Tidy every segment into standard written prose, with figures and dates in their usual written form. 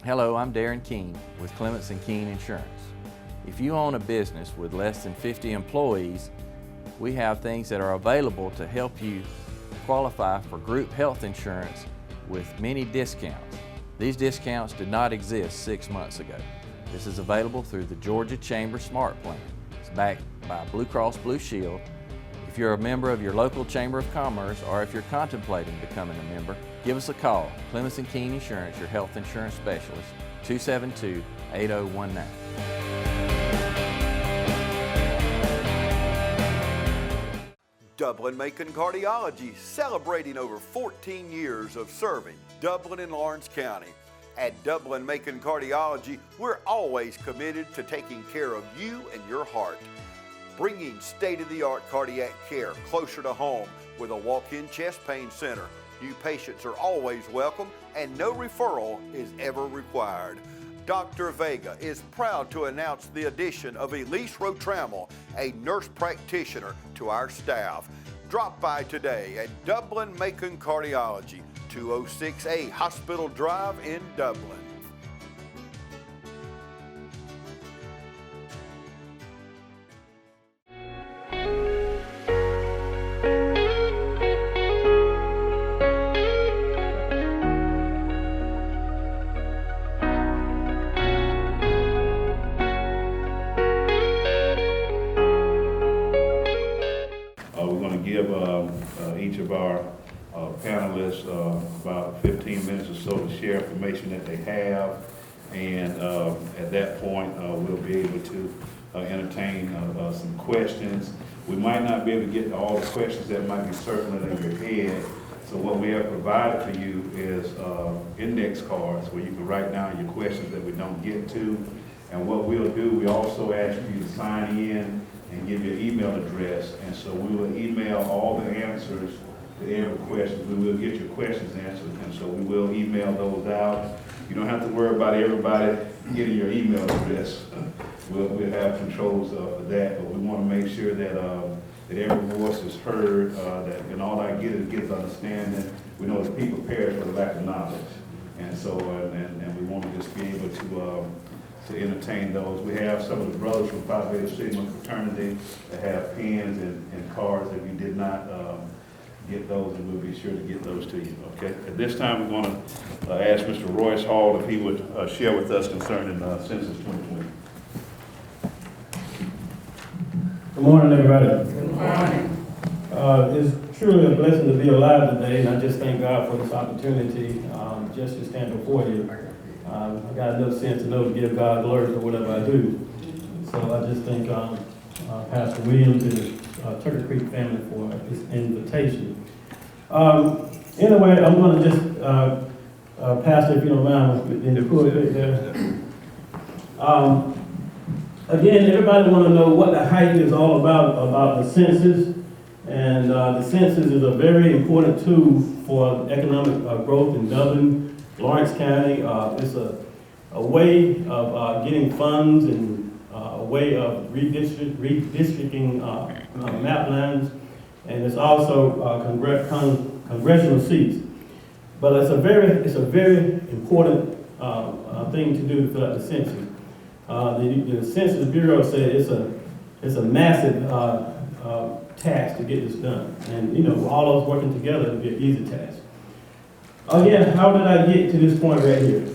Hello, I'm Darren Keene with Clements & Keene Insurance. If you own a business with less than 50 employees, we have things that are available to help you qualify for group health insurance with many discounts. These discounts did not exist 6 months ago. This is available through the Georgia Chamber Smart Plan. It's backed by Blue Cross Blue Shield. If you're a member of your local Chamber of Commerce or if you're contemplating becoming a member, give us a call. Clements & Keene Insurance, your health insurance specialist, 272-8019. Dublin Macon Cardiology, celebrating over 14 years of serving Dublin and Lawrence County. At Dublin Macon Cardiology, we're always committed to taking care of you and your heart. Bringing state-of-the-art cardiac care closer to home with a walk-in chest pain center. New patients are always welcome and no referral is ever required. Dr. Vega is proud to announce the addition of Elise Rotrammel, a nurse practitioner, to our staff. Drop by today at Dublin Macon Cardiology, 206A Hospital Drive in Dublin. Each of our panelists about 15 minutes or so to share information that they have, and at that point we'll be able to entertain some questions. We might not be able to get to all the questions that might be circling in your head, so what we have provided for you is index cards where you can write down your questions that we don't get to, and what we'll do, we also ask you to sign in and give your email address, and so we will email all the answers to every question. We will get your questions answered, and so we will email those out. You don't have to worry about everybody getting your email address. We'll have controls of that, but we want to make sure that that every voice is heard, and all I get is gives understanding. We know that people perish for the lack of knowledge, and so and we want to just be able to entertain those. We have some of the brothers from Phi Beta Sigma fraternity that have pens and cards. If you did not get those, and we'll be sure to get those to you, okay? At this time, we're going to ask Mr. Royce Hall if he would share with us concerning Census 2020. Good morning, everybody. Good morning. It's truly a blessing to be alive today, and I just thank God for this opportunity just to stand before you. I got enough sense to know to give God glory for whatever I do. So I just thank Pastor Williams and the Turkey Creek family for this invitation. Anyway, I'm going to just, Pastor, if you don't mind, in the pulpit right there. Again, everybody want to know what the hype is all about the census. And the census is a very important tool for economic growth in Dublin, Lawrence County. It's a way of getting funds and a way of redistricting map lines, and it's also congressional seats. But it's a very important thing to do to fill out the census. The Census Bureau said it's a massive task to get this done, and you know, all of us working together it'll be an easy task. Again, how did I get to this point right here?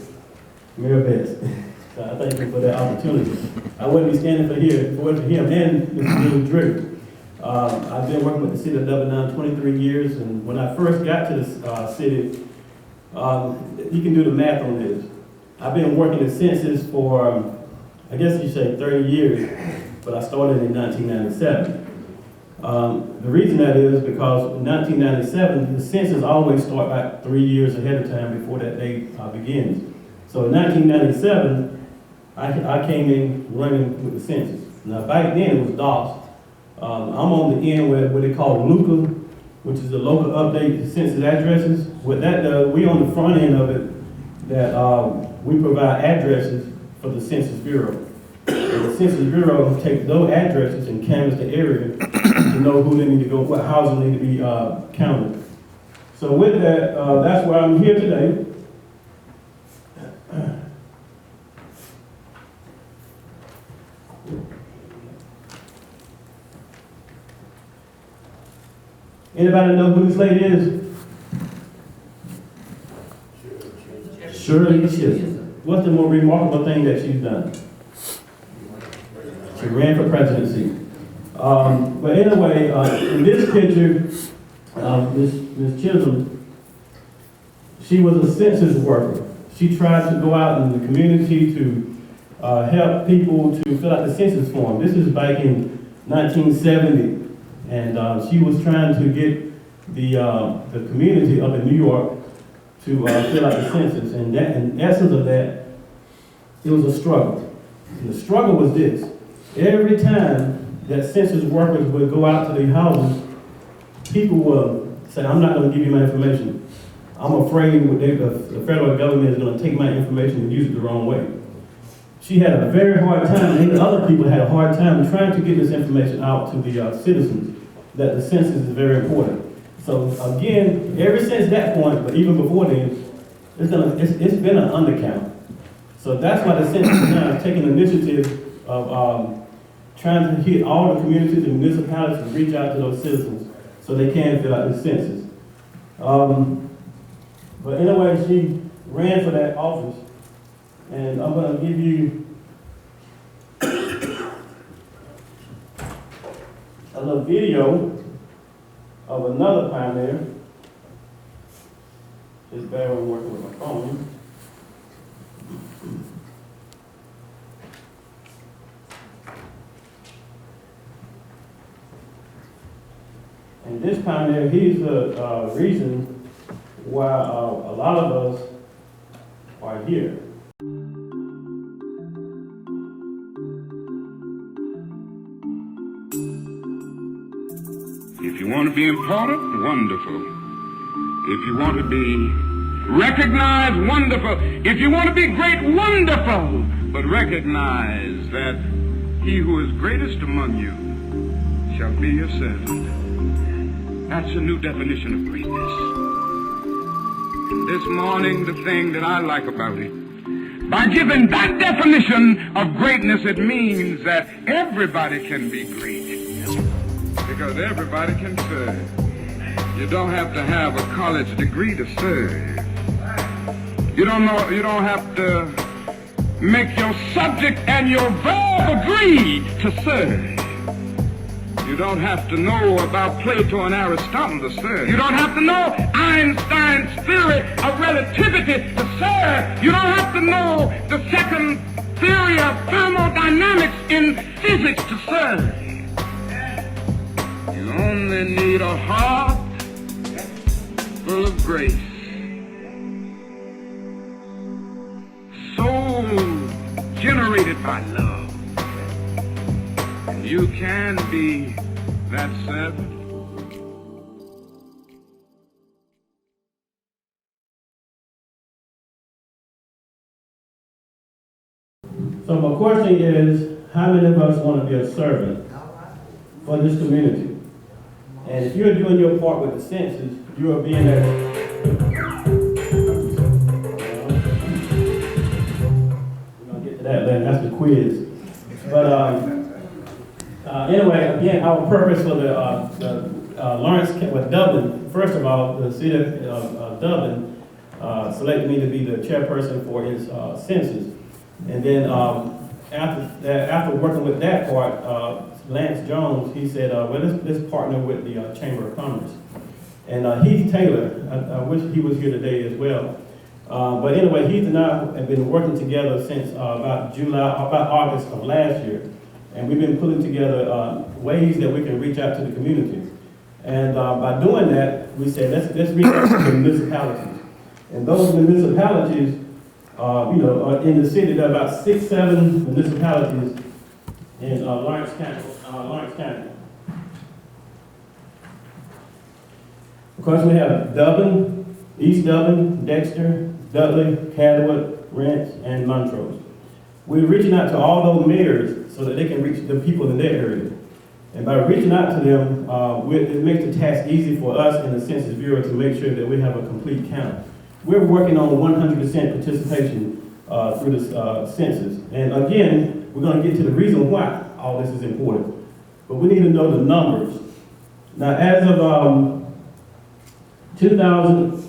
Mere best. So I thank you for that opportunity. I wouldn't be standing for him and Mr. Billy Drigger. I've been working with the city of Dublin now 23 years, and when I first got to this city, you can do the math on this. I've been working the census for, I guess you say 30 years, but I started in 1997. The reason that is because in 1997, the census always starts about 3 years ahead of time before that date begins. So in 1997, I came in running with the census. Now back then it was DOS. I'm on the end where they call LUCA, which is the local update census addresses. What that does, we on the front end of it, that we provide addresses for the Census Bureau. And the Census Bureau takes those addresses and canvass the area to know who they need to go, what houses need to be counted. So with that, that's why I'm here today. Anybody know who this lady is? Shirley Chisholm. What's the more remarkable thing that she's done? She ran for presidency. But anyway, in this picture, Ms. Chisholm, she was a census worker. She tried to go out in the community to help people to fill out the census form. This is back in 1970, and she was trying to get the community up in New York to fill out the census. And that, in essence of that, it was a struggle. And the struggle was this: every time that census workers would go out to the houses, people would say, "I'm not going to give you my information. I'm afraid the federal government is going to take my information and use it the wrong way." She had a very hard time, and other people had a hard time trying to get this information out to the citizens, that the census is very important. So again, ever since that point, but even before then, it's been an undercount. So that's why the census now is taking the initiative of trying to hit all the communities and municipalities and reach out to those citizens so they can fill out the census. But anyway, she ran for that office, and I'm going to give you a little video of another pioneer. Just bear with me working with my phone. And this pioneer, he's the reason why a lot of us are here. If you want to be important, wonderful. If you want to be recognized, wonderful. If you want to be great, wonderful. But recognize that he who is greatest among you shall be your servant. That's a new definition of greatness. This morning, the thing that I like about it, by giving that definition of greatness, it means that everybody can be great. Because everybody can serve. You don't have to have a college degree to serve. You don't have to make your subject and your verb agree to serve. You don't have to know about Plato and Aristotle to serve. You don't have to know Einstein's theory of relativity to serve. You don't have to know the second theory of thermodynamics in physics to serve. You only need a heart full of grace. Soul generated by love. And you can be that servant. So my question is, how many of us want to be a servant for this community? And if you're doing your part with the census, you are being there. We're going to get to that later. That's the quiz. But anyway, again, our purpose for the Lawrence, with Dublin, first of all, the city of Dublin selected me to be the chairperson for its census. And then after working with that part, Lance Jones, he said, well, let's partner with the Chamber of Commerce. And Heath Taylor, I wish he was here today as well. But anyway, Heath and I have been working together since about August of last year. And we've been putting together ways that we can reach out to the community. And by doing that, we said, let's reach out to the municipalities. And those municipalities, in the city, there are about 6-7 municipalities in Lawrence County. Of course, we have Dublin, East Dublin, Dexter, Dudley, Cadwood, Rents, and Montrose. We're reaching out to all those mayors so that they can reach the people in their area. And by reaching out to them, it makes the task easy for us in the Census Bureau to make sure that we have a complete count. We're working on 100% participation through this census. And again, we're going to get to the reason why all this is important. But we need to know the numbers. Now, as of 2000,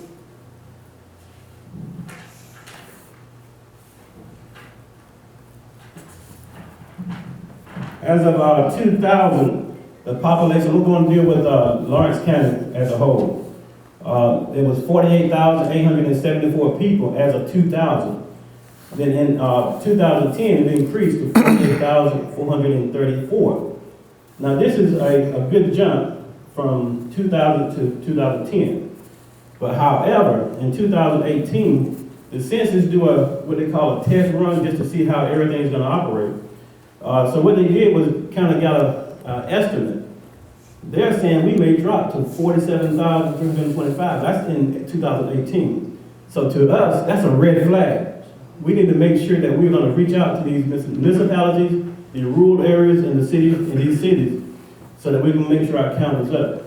the population, we're going to deal with Lawrence County as a whole. It was 48,874 people as of 2000. Then in 2010, it increased to 48,434. Now, this is a good jump from 2000 to 2010. But however, in 2018, the census do what they call a test run just to see how everything's going to operate. So what they did was kind of got an estimate. They're saying we may drop to 47,325. That's in 2018. So to us, that's a red flag. We need to make sure that we're going to reach out to these municipalities, the rural areas, and the cities, in these cities, so that we can make sure our count is up.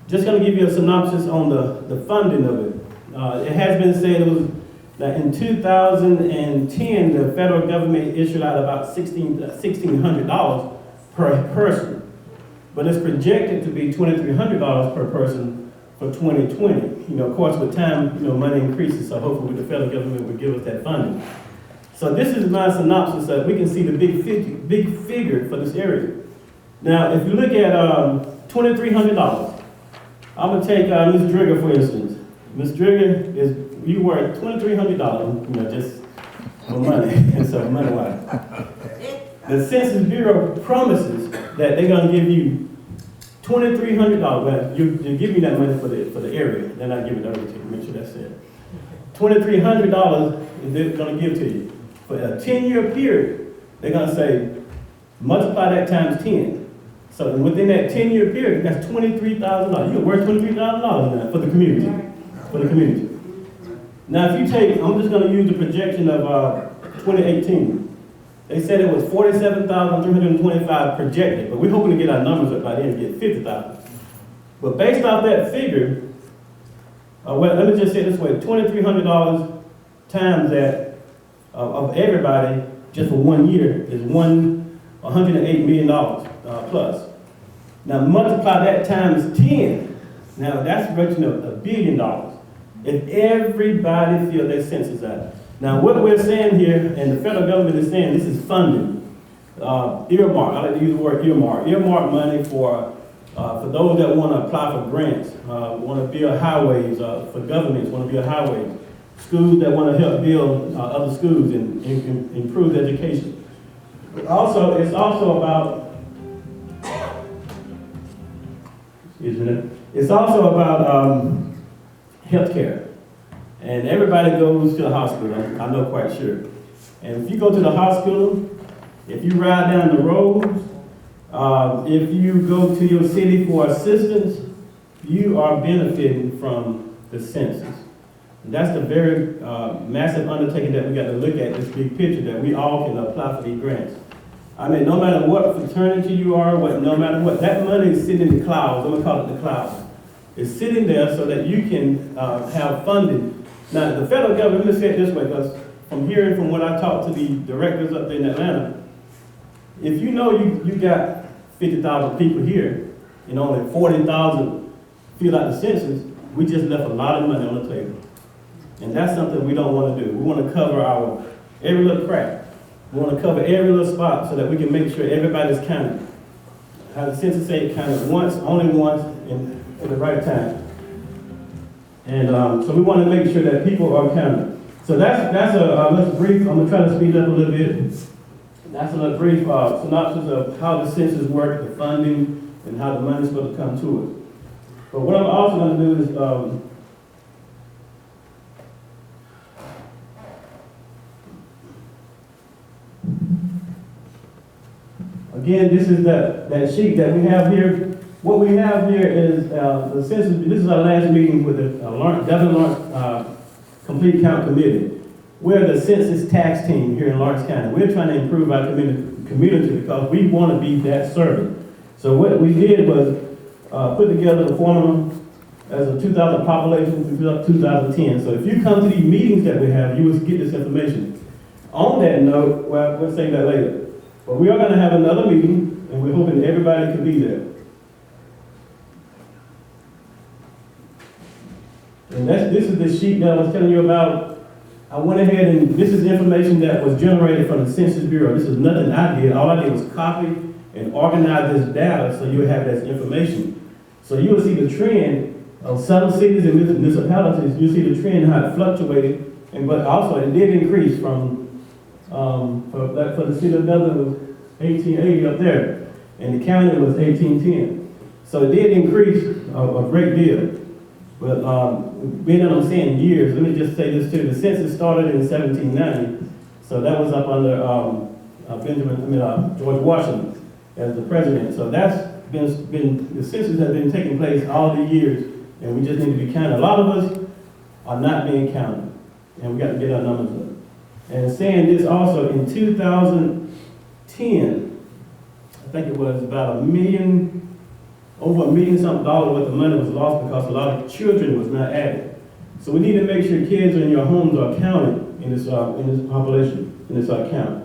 Just going to give you a synopsis on the funding of it. It has been said that in 2010, the federal government issued out about $1,600 per person. But it's projected to be $2,300 per person for 2020. Of course, with time, money increases, so hopefully the federal government will give us that funding. So this is my synopsis so that we can see the big figure for this area. Now, if you look at $2,300, I'm going to take Ms. Drigger, for instance. Ms. Drigger, you worth $2,300, just for money, and so money-wise. The Census Bureau promises that they're going to give you $2,300. Well, you give me that money for the area. They're not giving it over to you. Make sure that's it. $2,300 they're going to give to you. For a 10-year period, they're going to say, multiply that times 10. So within that 10-year period, that's $23,000. You're worth $23,000 now for the community. For the community. Now, if you take, I'm just going to use the projection of 2018. They said it was 47,325 projected, but we're hoping to get our numbers up by then and get 50,000. But based off that figure, well, let me just say it this way: $2,300 times that of everybody just for 1 year is $108 million plus. Now multiply that times 10. Now that's approaching $1 billion. If everybody fills their census out. Now what we're saying here, and the federal government is saying, this is funding. Earmark, I like to use the word earmark. Earmark money for those that want to apply for grants, want to build highways, for governments want to build highways, schools that want to help build other schools and improve education. But also, it's also about, it's also about healthcare. And everybody goes to the hospital, I know quite sure. And if you go to the hospital, if you ride down the roads, if you go to your city for assistance, you are benefiting from the census. And that's the very massive undertaking that we got to look at, this big picture, that we all can apply for these grants. I mean, no matter what fraternity you are, no matter what, that money is sitting in the clouds. I'm going to call it the clouds. It's sitting there so that you can have funding. Now, the federal government, let me say it this way, because from hearing from what I talked to the directors up there in Atlanta, if you know you got 50,000 people here and only 40,000 fill out the census, we just left a lot of money on the table. And that's something we don't want to do. We want to cover every little crack. We want to cover every little spot so that we can make sure everybody's counted. How the census say counted once, only once, and at the right time. And so we want to make sure that people are counted. So that's a brief. I'm gonna try to speed up a little bit. That's a brief synopsis of how the census work, the funding, and how the money's supposed to come to it. But what I'm also going to do is again, this is that sheet that we have here. What we have here is the census. This is our last meeting with the Dublin Lawrence Complete Count Committee. We're the census tax team here in Lawrence County. We're trying to improve our community because we want to be that servant. So what we did was put together the formula as a 2,000 population through 2010. So if you come to these meetings that we have, you will get this information. On that note, well, we'll say that later. But we are going to have another meeting, and we're hoping everybody can be there. And this is the sheet that I was telling you about. I went ahead and this is information that was generated from the Census Bureau. This is nothing I did. All I did was copy and organize this data so you have this information. So you will see the trend of some cities and municipalities. You see the trend how it fluctuated, but also it did increase from for the city of Dublin was 1880 up there, and the county was 1810. So it did increase a great deal. But being that I'm saying years, let me just say this too. The census started in 1790, so that was up under George Washington as the president. So that's been the census has been taking place all the years, and we just need to be counted. A lot of us are not being counted, and we got to get our numbers up. And saying this also, in 2010, I think it was about over $1 million something worth of money was lost because a lot of children was not added. So we need to make sure kids in your homes are counted in this population, in this count.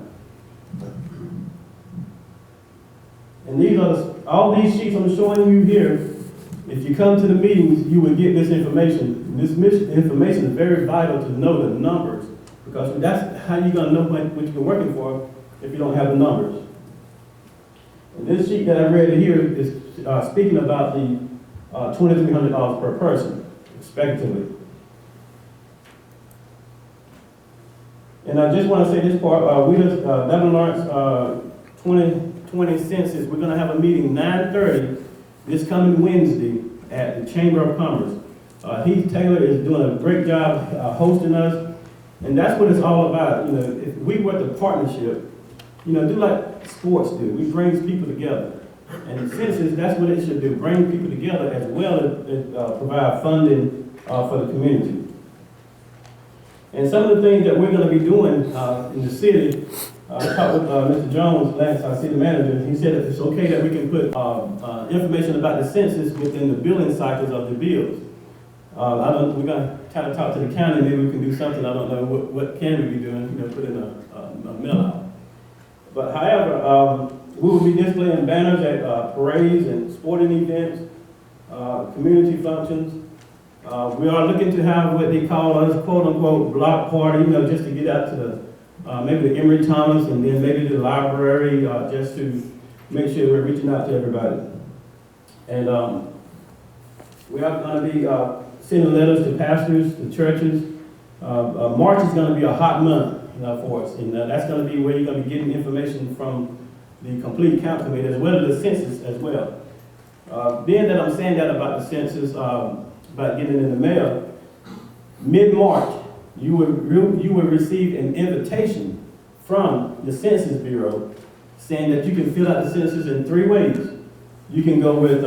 And these are all these sheets I'm showing you here. If you come to the meetings, you will get this information. And this information is very vital to know the numbers, because that's how you're going to know what you're working for if you don't have the numbers. And this sheet that I read here is speaking about the $2,300 per person, respectively. And I just want to say this part, we just, Dublin Lawrence 2020 census, we're going to have a meeting 9:30 this coming Wednesday at the Chamber of Commerce. Heath Taylor is doing a great job hosting us, and that's what it's all about. You know, if we work the partnership, you know, do like sports do. We bring people together. And the census, that's what it should do, bring people together as well as provide funding for the community. And some of the things that we're going to be doing in the city, I talked with Mr. Jones, our city manager, and he said that it's okay that we can put information about the census within the billing cycles of the bills. We're going to try to talk to the county, maybe we can do something, I don't know, what can we be doing, you know, put in a mail out. But however, we will be displaying banners at parades and sporting events, community functions. We are looking to have what they call us, quote unquote, block party, you know, just to get out to the, maybe the Emory Thomas and then maybe the library, just to make sure we're reaching out to everybody. And we are going to be sending letters to pastors, to churches. March is going to be a hot month for us, and that's going to be where you're going to be getting information from the complete count committee as well as the census as well. Being that I'm saying that about the census, about getting it in the mail, mid-March, you will receive an invitation from the Census Bureau saying that you can fill out the census in 3 ways. You can go with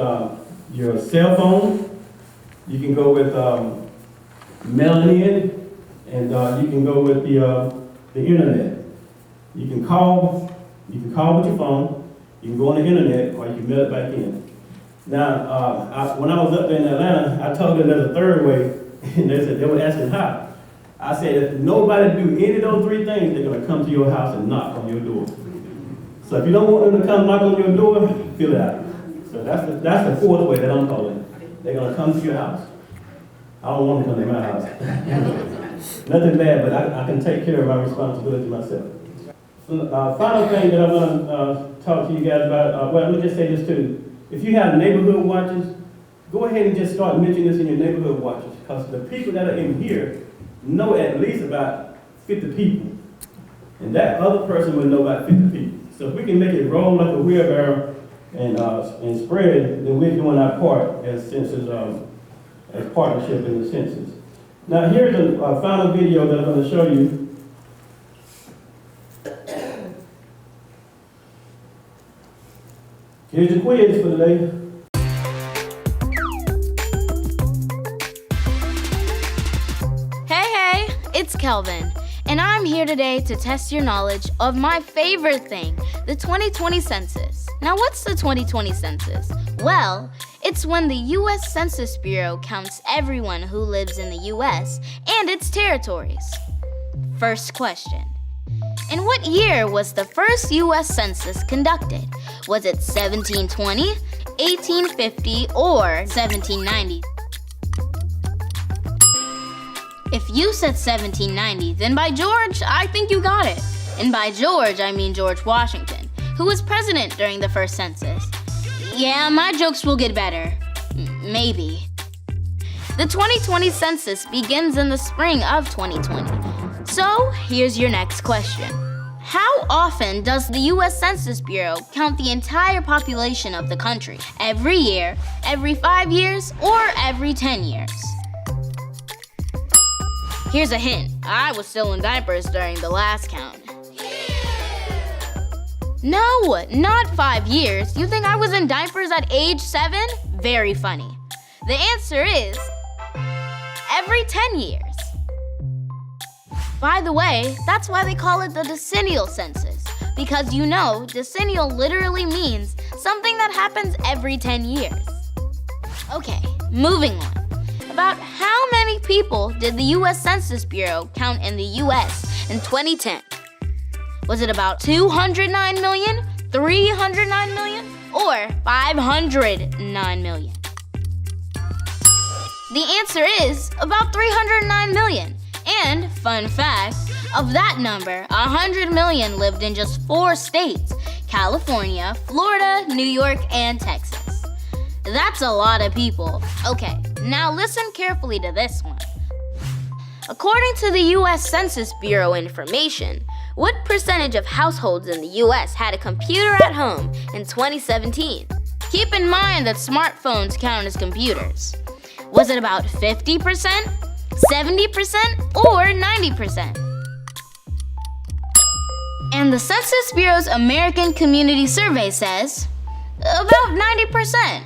your cell phone, you can go with mailing in, and you can go with the internet. You can call with your phone, you can go on the internet, or you can mail it back in. Now, when I was up there in Atlanta, I told them there's a 3rd way, and they were asking how. I said, if nobody do any of those 3 things, they're going to come to your house and knock on your door. So if you don't want them to come knock on your door, fill it out. So that's the 4th way that I'm calling it. They're going to come to your house. I don't want them to come to my house. Nothing bad, but I can take care of my responsibility myself. So, final thing that I want to talk to you guys about, well, let me just say this too. If you have neighborhood watches, go ahead and just start mentioning this in your neighborhood watches, because the people that are in here know at least about 50 people. And that other person will know about 50 people. So if we can make it roll like a wheelbarrow and spread, then we're doing our part as census, as partnership in the census. Now here's a final video that I'm going to show you. Here's your quiz for today. Hey, it's Kelvin, and I'm here today to test your knowledge of my favorite thing, the 2020 census. Now, what's the 2020 census? Well, it's when the U.S. Census Bureau counts everyone who lives in the U.S. and its territories. First question, In what year was the first U.S. Census conducted? Was it 1720, 1850, or 1790? If you said 1790, then by George, I think you got it. And by George, I mean George Washington, who was president during the first census. Yeah, my jokes will get better. Maybe. The 2020 census begins in the spring of 2020. So, here's your next question. How often does the U.S. Census Bureau count the entire population of the country? Every year, every 5 years, or every 10 years? Here's a hint. I was still in diapers during the last count. No, not 5 years. You think I was in diapers at age 7? Very funny. The answer is every 10 years. By the way, that's why they call it the decennial census, because you know, decennial literally means something that happens every 10 years. Okay, moving on. About how many people did the U.S. Census Bureau count in the U.S. in 2010? Was it about 209 million, 309 million, or 509 million? The answer is about 309 million. And, fun fact, of that number, 100 million lived in just 4 states: California, Florida, New York, and Texas. That's a lot of people. Okay, now listen carefully to this one. According to the U.S. Census Bureau information, what percentage of households in the U.S. had a computer at home in 2017? Keep in mind that smartphones count as computers. Was it about 50%, 70%, or 90%? And the Census Bureau's American Community Survey says about 90%.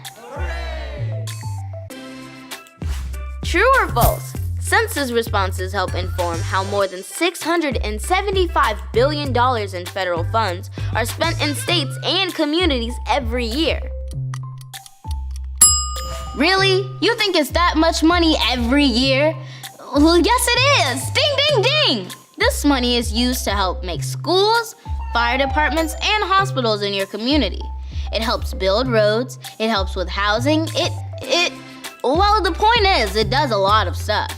True or false? Census responses help inform how more than $675 billion in federal funds are spent in states and communities every year. Really? You think it's that much money every year? Well, yes it is! Ding, ding, ding! This money is used to help make schools, fire departments, and hospitals in your community. It helps build roads, it helps with housing, well, the point is, it does a lot of stuff.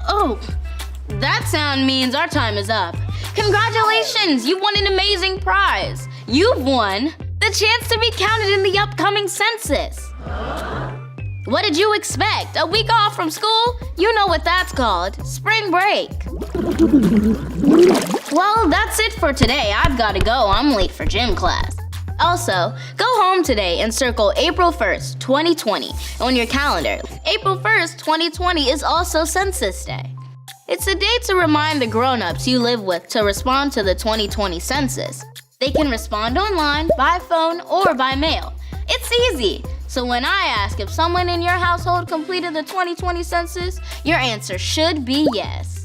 Oh, that sound means our time is up. Congratulations, you won an amazing prize. You've won the chance to be counted in the upcoming census. What did you expect? A week off from school? You know what that's called, spring break. Well, that's it for today. I've got to go. I'm late for gym class. Also, go home today and circle April 1st, 2020 on your calendar. April 1st, 2020 is also Census Day. It's a day to remind the grown-ups you live with to respond to the 2020 census. They can respond online, by phone, or by mail. It's easy. So when I ask if someone in your household completed the 2020 census, your answer should be yes.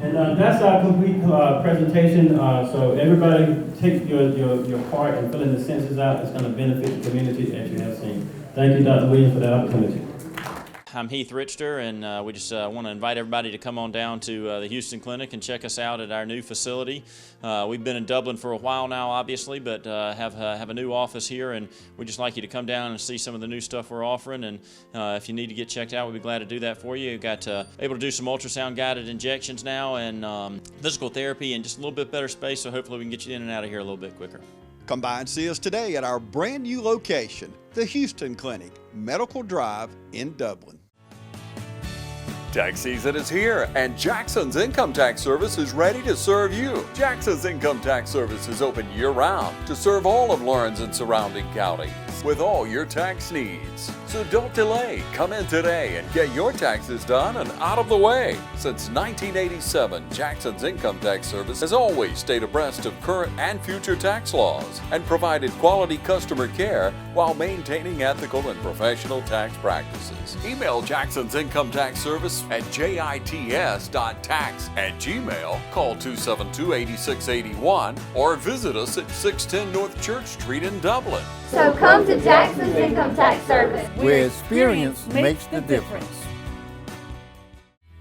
And that's our complete presentation. So everybody take your part in filling the census out. It's going to benefit the community as you have seen. Thank you, Dr. Williams, for the opportunity. I'm Heath Richter, and we just want to invite everybody to come on down to the Houston Clinic and check us out at our new facility. We've been in Dublin for a while now, obviously, but have a new office here, and we'd just like you to come down and see some of the new stuff we're offering. And if you need to get checked out, we'd be glad to do that for you. We've got able to do some ultrasound-guided injections now, and physical therapy, and just a little bit better space, so hopefully we can get you in and out of here a little bit quicker. Come by and see us today at our brand new location, the Houston Clinic, Medical Drive in Dublin. Tax season is here, and Jackson's Income Tax Service is ready to serve you. Jackson's Income Tax Service is open year-round to serve all of Lawrence and surrounding counties with all your tax needs. So don't delay. Come in today and get your taxes done and out of the way. Since 1987, Jackson's Income Tax Service has always stayed abreast of current and future tax laws and provided quality customer care while maintaining ethical and professional tax practices. Email Jackson's Income Tax Service at jits.tax@gmail, call 272-8681, or visit us at 610 North Church Street in Dublin. So come to Jackson's Income Tax Service, where experience makes the difference.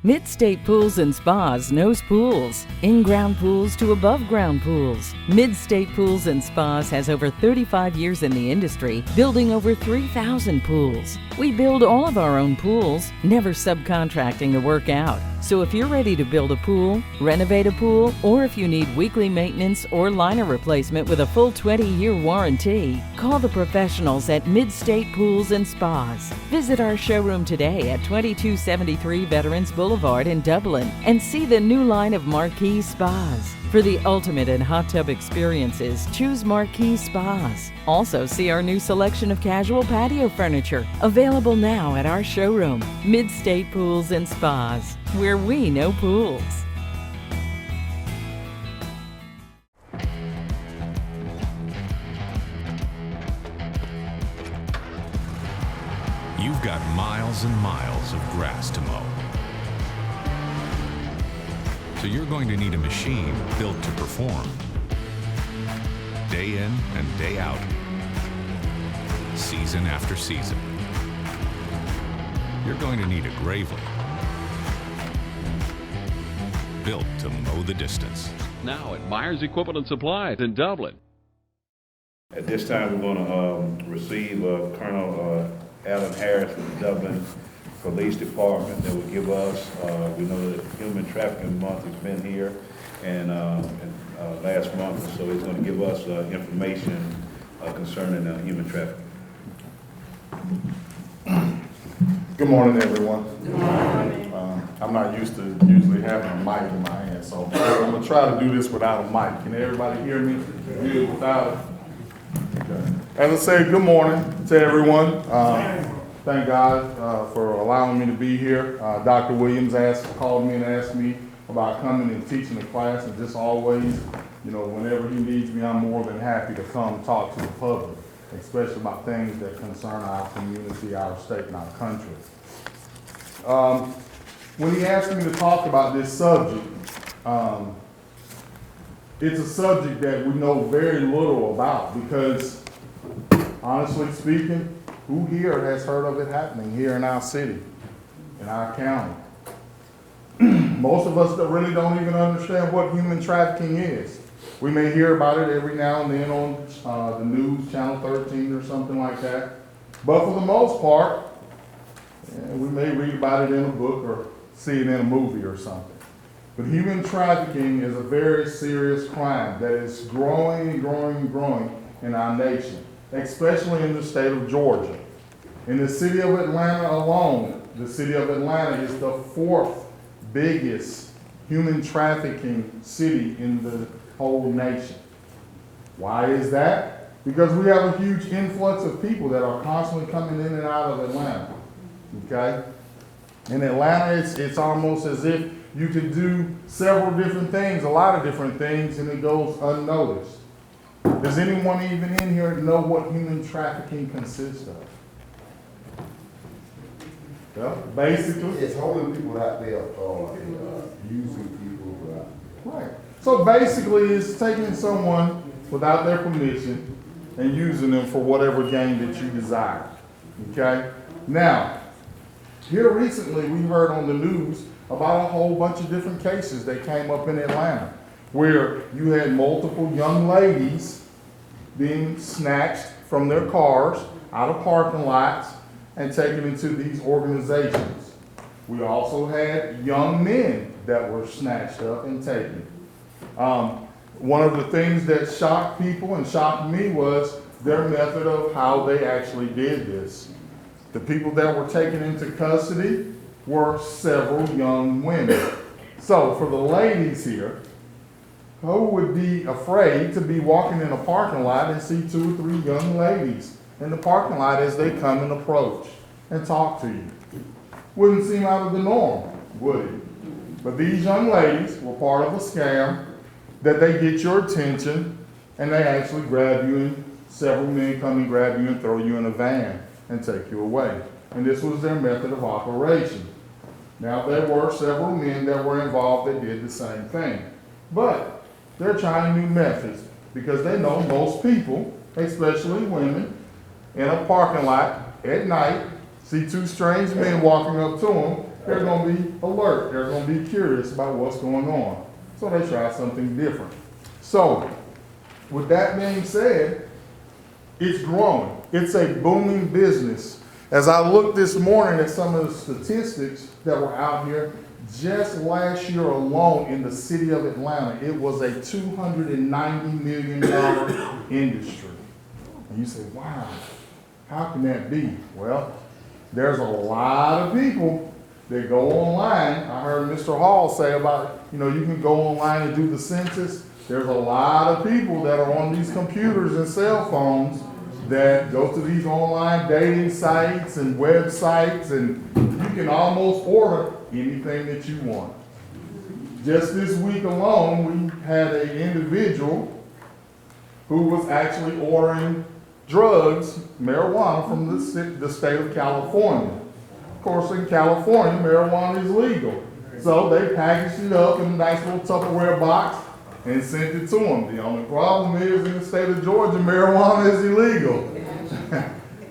Mid-State Pools and Spas knows pools, in-ground pools to above-ground pools. Mid-State Pools and Spas has over 35 years in the industry, building over 3,000 pools. We build all of our own pools, never subcontracting the work out. So if you're ready to build a pool, renovate a pool, or if you need weekly maintenance or liner replacement with a full 20-year warranty, call the professionals at Mid-State Pools and Spas. Visit our showroom today at 2273 Veterans Boulevard in Dublin and see the new line of Marquee Spas. For the ultimate in hot tub experiences, choose Marquee Spas. Also see our new selection of casual patio furniture, available now at our showroom, Mid-State Pools and Spas, where we know pools. You've got miles and miles of grass to mow. So you're going to need a machine built to perform. Day in and day out. Season after season. You're going to need a Gravely. Built to mow the distance. Now at Myers Equipment and Supply in Dublin. At this time, we're going to receive Colonel Alan Harris from the Dublin Police Department that will give us, we know that Human Trafficking Month has been here and last month, so he's going to give us information concerning human trafficking. Good morning, everyone. Good morning. I'm not used to usually having a mic in my hand, so I'm going to try to do this without a mic. Can everybody hear me? Good without it? Okay. As I said, good morning to everyone. Thank God for allowing me to be here. Dr. Williams called me and asked me about coming and teaching the class, and just always, whenever he needs me, I'm more than happy to come talk to the public, especially about things that concern our community, our state, and our country. When he asked me to talk about this subject, it's a subject that we know very little about because, honestly speaking, who here has heard of it happening here in our city, in our county? Most of us really don't even understand what human trafficking is. We may hear about it every now and then on the news, Channel 13 or something like that. But for the most part, we may read about it in a book or see it in a movie or something. But human trafficking is a very serious crime that is growing and growing and growing in our nation, especially in the state of Georgia. In the city of Atlanta alone, the city of Atlanta is the 4th biggest human trafficking city in the whole nation. Why is that? Because we have a huge influx of people that are constantly coming in and out of Atlanta, okay? In Atlanta, it's almost as if you can do several different things, a lot of different things, and it goes unnoticed. Does anyone even in here know what human trafficking consists of? Well, basically, it's holding people out there, using people. Right. So basically, it's taking someone without their permission and using them for whatever gain that you desire. Okay? Now, here recently, we heard on the news about a whole bunch of different cases that came up in Atlanta, where you had multiple young ladies being snatched from their cars out of parking lots and taken into these organizations. We also had young men that were snatched up and taken. One of the things that shocked people and shocked me was their method of how they actually did this. The people that were taken into custody were several young women. So for the ladies here, who would be afraid to be walking in a parking lot and see 2 or 3 young ladies in the parking lot as they come and approach and talk to you? Wouldn't seem out of the norm, would it? But these young ladies were part of a scam that they get your attention and they actually grab you, and several men come and grab you and throw you in a van and take you away. And this was their method of operation. Now, there were several men that were involved that did the same thing. But they're trying new methods because they know most people, especially women, in a parking lot at night, see two strange men walking up to them, they're going to be alert. They're going to be curious about what's going on. So they try something different. So, with that being said, it's growing. It's a booming business. As I looked this morning at some of the statistics that were out here, just last year alone in the city of Atlanta, it was a $290 million industry. And you say, wow, how can that be? Well, there's a lot of people that go online. I heard Mr. Hall say about, you can go online and do the census. There's a lot of people that are on these computers and cell phones that go to these online dating sites and websites, and you can almost order anything that you want. Just this week alone, we had an individual who was actually ordering drugs, marijuana, from the state of California. Of course, in California, marijuana is legal. So they packaged it up in a nice little Tupperware box and sent it to him. The only problem is in the state of Georgia, marijuana is illegal.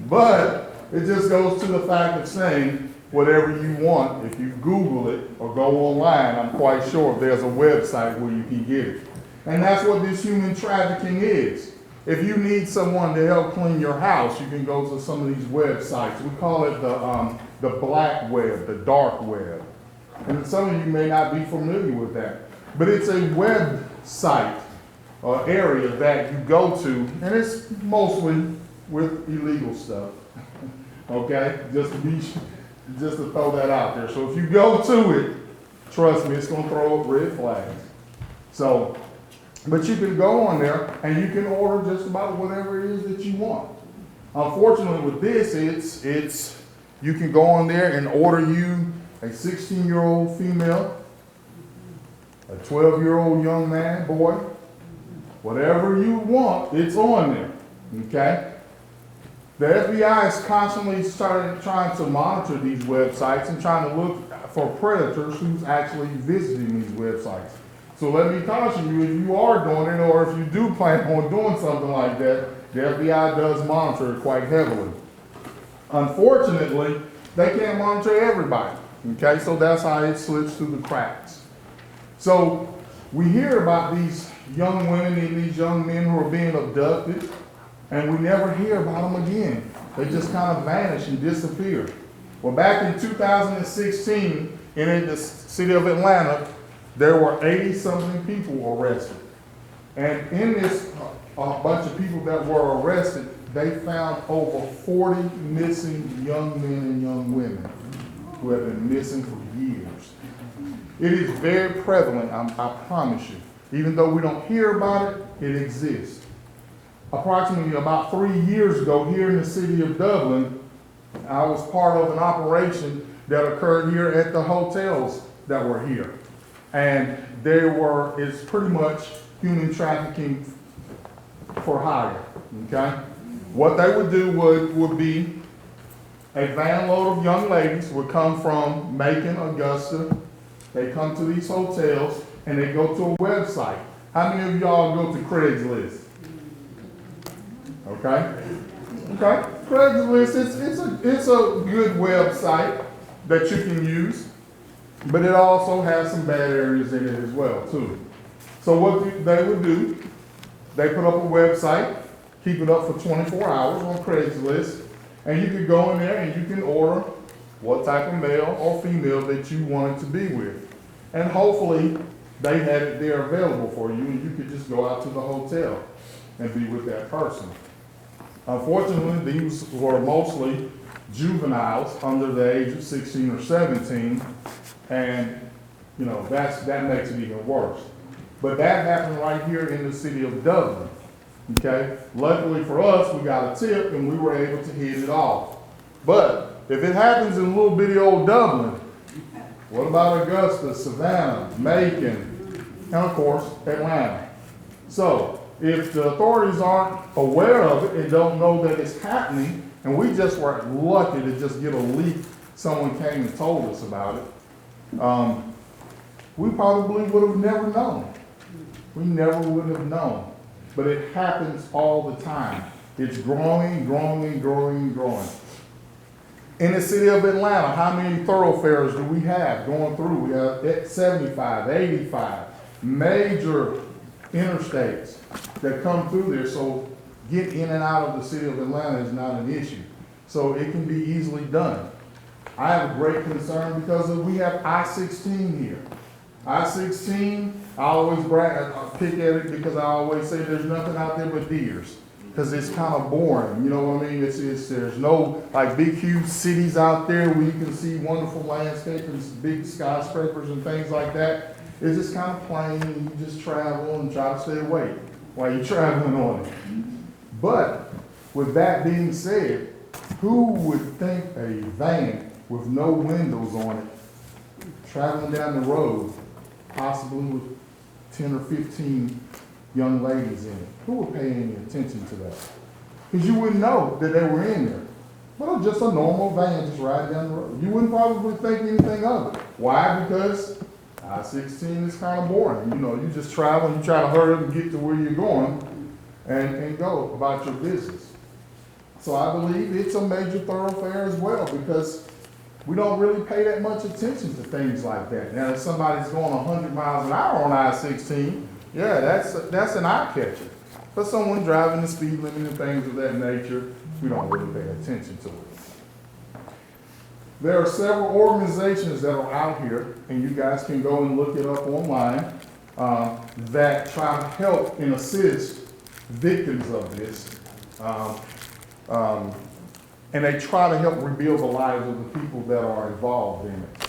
But it just goes to the fact of saying whatever you want, if you Google it or go online, I'm quite sure there's a website where you can get it. And that's what this human trafficking is. If you need someone to help clean your house, you can go to some of these websites. We call it the black web, the dark web. And some of you may not be familiar with that. But it's a website or area that you go to, and it's mostly with illegal stuff. Okay? Just to throw that out there. So if you go to it, trust me, it's going to throw up red flags. So, but you can go on there and you can order just about whatever it is that you want. Unfortunately with this, it's you can go on there and order you a 16-year-old female, a 12-year-old young man, boy, whatever you want, it's on there, okay? The FBI is constantly trying to monitor these websites and trying to look for predators who's actually visiting these websites. So let me caution you, if you are doing it or if you do plan on doing something like that, the FBI does monitor it quite heavily. Unfortunately, they can't monitor everybody, okay? So that's how it slips through the cracks. So we hear about these young women and these young men who are being abducted, and we never hear about them again. They just kind of vanish and disappear. Well, back in 2016, in the city of Atlanta, there were 80-something people arrested. And in this bunch of people that were arrested, they found over 40 missing young men and young women who have been missing for years. It is very prevalent, I promise you. Even though we don't hear about it, it exists. Approximately about 3 years ago, here in the city of Dublin, I was part of an operation that occurred here at the hotels that were here. And it's pretty much human trafficking for hire, okay? What they would do would be a van load of young ladies would come from Macon, Augusta. They come to these hotels and they go to a website. How many of y'all go to Craigslist? Okay? Okay? Craigslist, it's a good website that you can use, but it also has some bad areas in it as well, too. So what they would do, they put up a website, keep it up for 24 hours on Craigslist, and you can go in there and you can order what type of male or female that you wanted to be with. And hopefully they had it there available for you and you could just go out to the hotel and be with that person. Unfortunately, these were mostly juveniles under the age of 16 or 17, and that makes it even worse. But that happened right here in the city of Dublin. Okay? Luckily for us, we got a tip and we were able to hit it off. But if it happens in little bitty old Dublin, what about Augusta, Savannah, Macon, and of course, Atlanta? So, if the authorities aren't aware of it and don't know that it's happening, and we just were lucky to just get a leak, someone came and told us about it, we probably would have never known. We never would have known. But it happens all the time. It's growing, growing, growing, growing. In the city of Atlanta, how many thoroughfares do we have going through? We have 75, 85 major interstates that come through there. So get in and out of the city of Atlanta is not an issue. So it can be easily done. I have a great concern because we have I-16 here. I-16, I always pick at it because I always say there's nothing out there but deers. Because it's kind of boring, you know what I mean? There's no like big huge cities out there where you can see wonderful landscapes and big skyscrapers and things like that. It's just kind of plain, and you just travel and try to stay awake while you're traveling on it. But with that being said, who would think a van with no windows on it, traveling down the road, possibly with 10 or 15 young ladies in it? Who would pay any attention to that? Because you wouldn't know that they were in there. Well, just a normal van just riding down the road. You wouldn't probably think anything of it. Why? Because I-16 is kind of boring. You know, you just travel and you try to hurry up and get to where you're going and go about your business. So I believe it's a major thoroughfare as well because we don't really pay that much attention to things like that. Now, if somebody's going 100 miles an hour on I-16, yeah, that's an eye catcher. But someone driving the speed limit and things of that nature, we don't really pay attention to it. There are several organizations that are out here, and you guys can go and look it up online, that try to help and assist victims of this. And they try to help rebuild the lives of the people that are involved in it.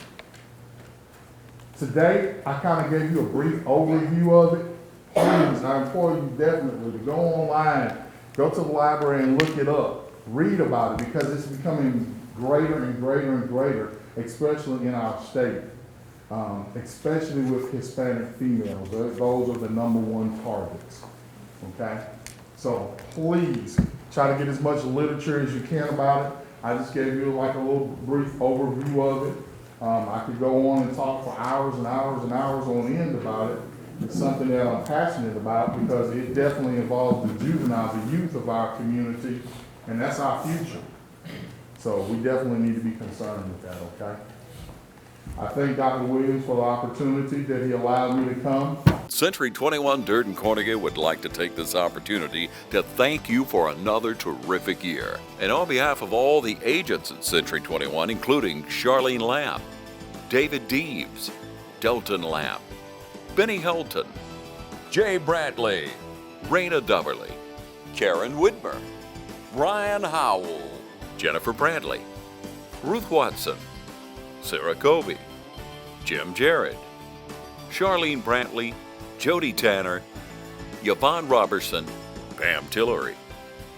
Today, I kind of gave you a brief overview of it. Please, I implore you definitely to go online, go to the library and look it up. Read about it because it's becoming greater and greater and greater, especially in our state, especially with Hispanic females. Those are the #1 targets, okay? So please try to get as much literature as you can about it. I just gave you like a little brief overview of it. I could go on and talk for hours and hours and hours on end about it. It's something that I'm passionate about because it definitely involves the juveniles, the youth of our community, and that's our future. So we definitely need to be concerned with that, okay? I thank Dr. Williams for the opportunity that he allowed me to come. Century 21 Durden Cornegay would like to take this opportunity to thank you for another terrific year. And on behalf of all the agents at Century 21, including Charlene Lamb, David Deeves, Delton Lamb, Benny Helton, Jay Bradley, Raina Duberly, Karen Widmer, Ryan Howell, Jennifer Bradley, Ruth Watson, Sarah Colby, Jim Jarrett, Charlene Brantley, Jody Tanner, Yvonne Robertson, Pam Tillery,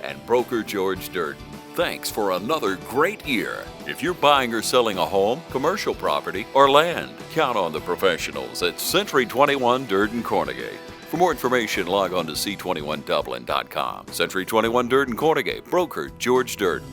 and broker George Durden. Thanks for another great year. If you're buying or selling a home, commercial property, or land, count on the professionals at Century 21 Durden Cornegay. For more information, log on to c21dublin.com. Century 21 Durden Cornegay, broker George Durden.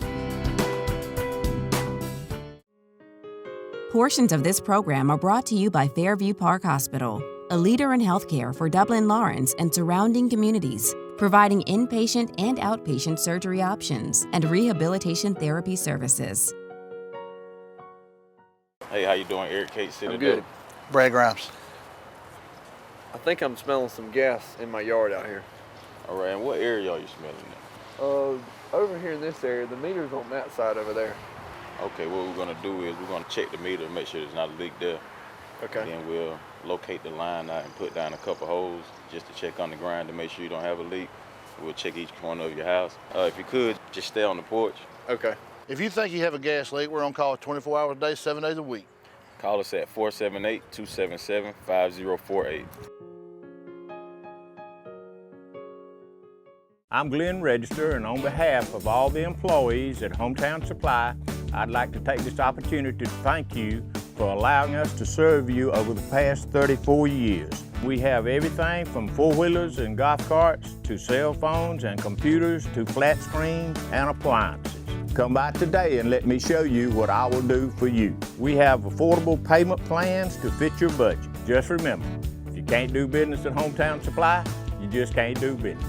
Portions of this program are brought to you by Fairview Park Hospital, a leader in healthcare for Dublin, Lawrence, and surrounding communities, providing inpatient and outpatient surgery options and rehabilitation therapy services. Hey, how you doing? Eric Kate City. I'm good. Brad Grimes. I think I'm smelling some gas in my yard out here. All right, and what area are you smelling at? Over here in this area, the meter's on that side over there. Okay, what we're gonna do is we're gonna check the meter and make sure there's not a leak there. Okay. And then we'll locate the line out and put down a couple holes just to check on the ground to make sure you don't have a leak. We'll check each corner of your house. If you could, just stay on the porch. Okay. If you think you have a gas leak, we're on call 24 hours a day, 7 days a week. Call us at 478-277-5048. I'm Glenn Register, and on behalf of all the employees at Hometown Supply, I'd like to take this opportunity to thank you for allowing us to serve you over the past 34 years. We have everything from four-wheelers and golf carts to cell phones and computers to flat screens and appliances. Come by today and let me show you what I will do for you. We have affordable payment plans to fit your budget. Just remember, if you can't do business at Hometown Supply, you just can't do business.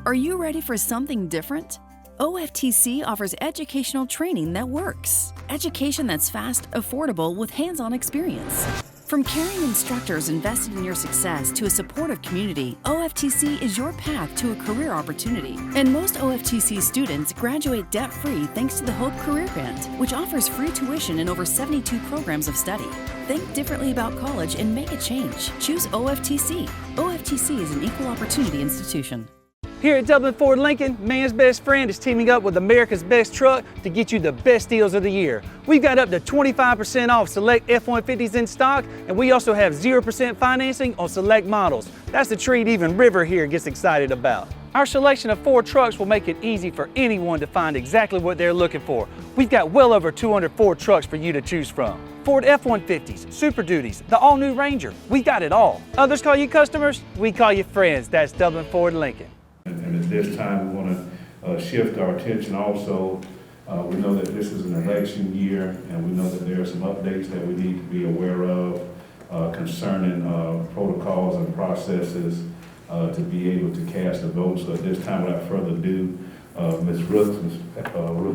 Are you ready for something different? OFTC offers educational training that works. Education that's fast, affordable, with hands-on experience. From caring instructors invested in your success to a supportive community, OFTC is your path to a career opportunity. And most OFTC students graduate debt-free thanks to the Hope Career Grant, which offers free tuition in over 72 programs of study. Think differently about college and make a change. Choose OFTC. OFTC is an equal opportunity institution. Here at Dublin Ford Lincoln, man's best friend is teaming up with America's Best Truck to get you the best deals of the year. We've got up to 25% off select F-150s in stock, and we also have 0% financing on select models. That's a treat even River here gets excited about. Our selection of Ford trucks will make it easy for anyone to find exactly what they're looking for. We've got well over 200 Ford trucks for you to choose from. Ford F-150s, Super Duties, the all-new Ranger, we got it all. Others call you customers, we call you friends. That's Dublin Ford Lincoln. And at this time, we want to shift our attention also. We know that this is an election year, and we know that there are some updates that we need to be aware of concerning protocols and processes to be able to cast a vote. So at this time, without further ado, Ms. Rooks,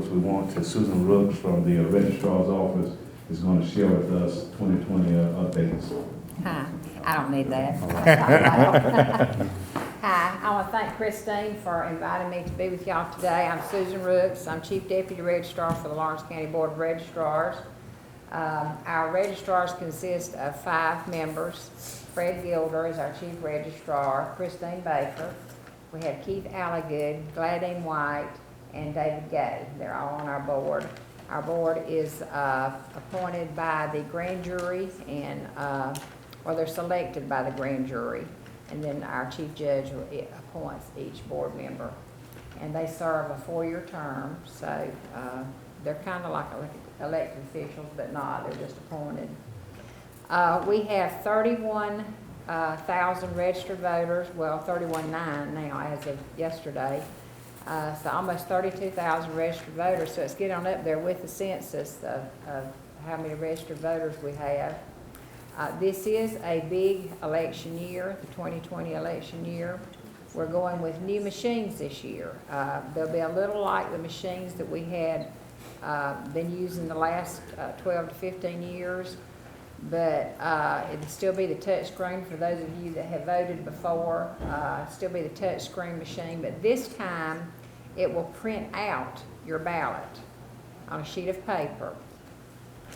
we want to, Susan Rooks from the Registrar's Office is going to share with us 2020 updates. Hi, I don't need that. Hi, I want to thank Christine for inviting me to be with y'all today. I'm Susan Rooks. I'm Chief Deputy Registrar for the Lawrence County Board of Registrars. Our registrars consist of 5 members. Fred Gilder is our Chief Registrar, Christine Baker. We have Keith Alligood, Gladine White, and David Gay. They're all on our board. Our board is appointed by the grand jury and, or they're selected by the grand jury. And then our chief judge appoints each board member. And they serve a 4-year term, so they're kind of like elected officials, but not, they're just appointed. We have 31,000 registered voters, well, 31.9 now as of yesterday. So almost 32,000 registered voters, so it's getting on up there with the census of how many registered voters we have. This is a big election year, the 2020 election year. We're going with new machines this year. They'll be a little like the machines that we had been using the last 12 to 15 years, but it'll still be the touch screen for those of you that have voted before. Still be the touch screen machine, but this time it will print out your ballot on a sheet of paper.